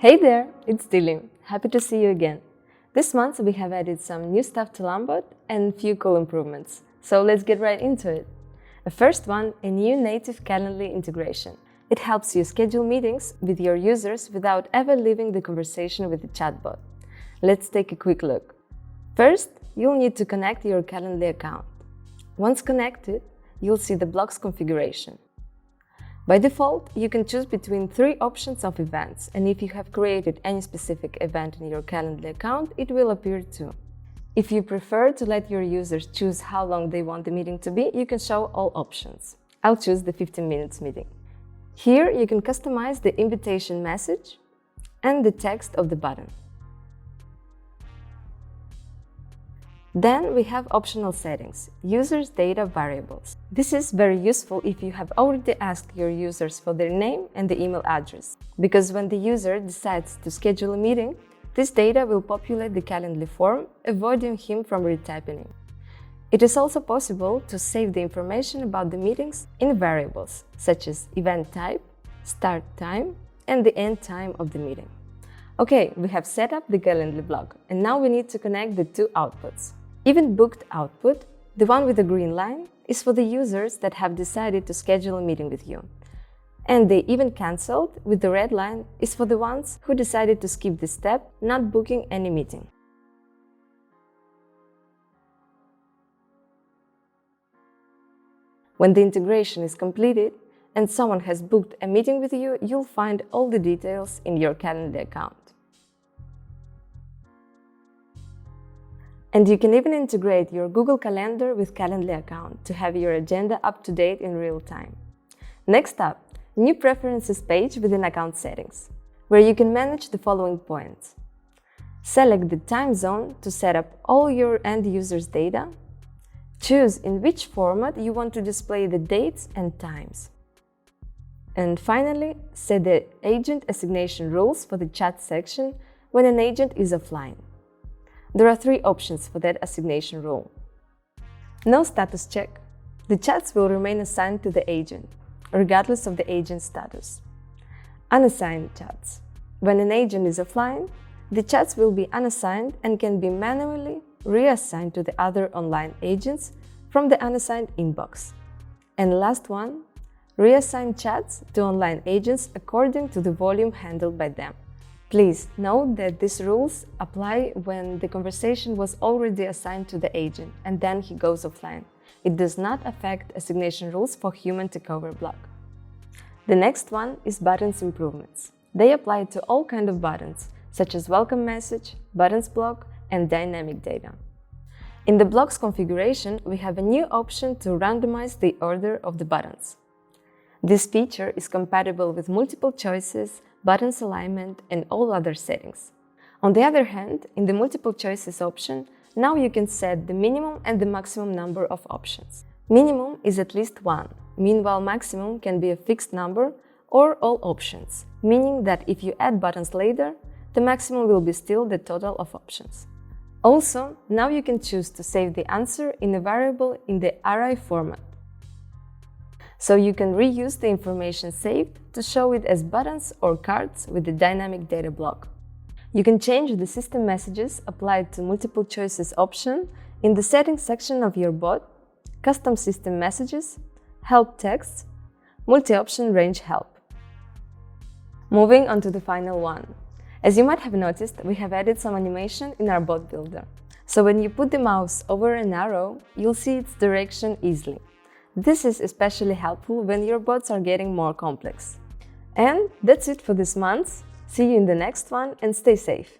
Hey there, it's Dilim. Happy to see you again. This month we have added some new stuff to Landbot and few cool improvements. So let's get right into it. The first one, a new native Calendly integration. It helps you schedule meetings with your users without ever leaving the conversation with the chatbot. Let's take a quick look. First, you'll need to connect your Calendly account. Once connected, you'll see the blocks configuration. By default, you can choose between 3 options of events, and if you have created any specific event in your Calendly account, it will appear too. If you prefer to let your users choose how long they want the meeting to be, you can show all options. I'll choose the 15 minutes meeting. Here you can customize the invitation message and the text of the button. Then we have optional settings, users' data variables. This is very useful if you have already asked your users for their name and the email address, because when the user decides to schedule a meeting, this data will populate the Calendly form, avoiding him from retyping. It is also possible to save the information about the meetings in variables, such as event type, start time, and the end time of the meeting. Okay, we have set up the Calendly block, and now we need to connect the 2 outputs. Event booked output, the one with the green line, is for the users that have decided to schedule a meeting with you. And the event cancelled with the red line is for the ones who decided to skip this step, not booking any meeting. When the integration is completed and someone has booked a meeting with you, you'll find all the details in your Calendly account. And you can even integrate your Google Calendar with Calendly account to have your agenda up to date in real time. Next up, new preferences page within account settings, where you can manage the following points. Select the time zone to set up all your end users' data. Choose in which format you want to display the dates and times. And finally, set the agent assignation rules for the chat section when an agent is offline. There are 3 options for that assignation rule. No status check. The chats will remain assigned to the agent, regardless of the agent's status. Unassigned chats. When an agent is offline, the chats will be unassigned and can be manually reassigned to the other online agents from the unassigned inbox. And last one, reassign chats to online agents according to the volume handled by them. Please note that these rules apply when the conversation was already assigned to the agent and then he goes offline. It does not affect assignation rules for human takeover block. The next one is buttons improvements. They apply to all kinds of buttons, such as welcome message, buttons block, and dynamic data. In the blocks configuration, we have a new option to randomize the order of the buttons. This feature is compatible with multiple choices, buttons alignment, and all other settings. On the other hand, in the multiple choices option, now you can set the minimum and the maximum number of options. Minimum is at least 1, meanwhile maximum can be a fixed number or all options, meaning that if you add buttons later, the maximum will be still the total of options. Also, now you can choose to save the answer in a variable in the array format. So you can reuse the information saved to show it as buttons or cards with the dynamic data block. You can change the system messages applied to multiple choices option in the settings section of your bot, custom system messages, help texts, multi-option range help. Moving on to the final one. As you might have noticed, we have added some animation in our bot builder. So when you put the mouse over an arrow, you'll see its direction easily. This is especially helpful when your bots are getting more complex. And that's it for this month. See you in the next one and stay safe.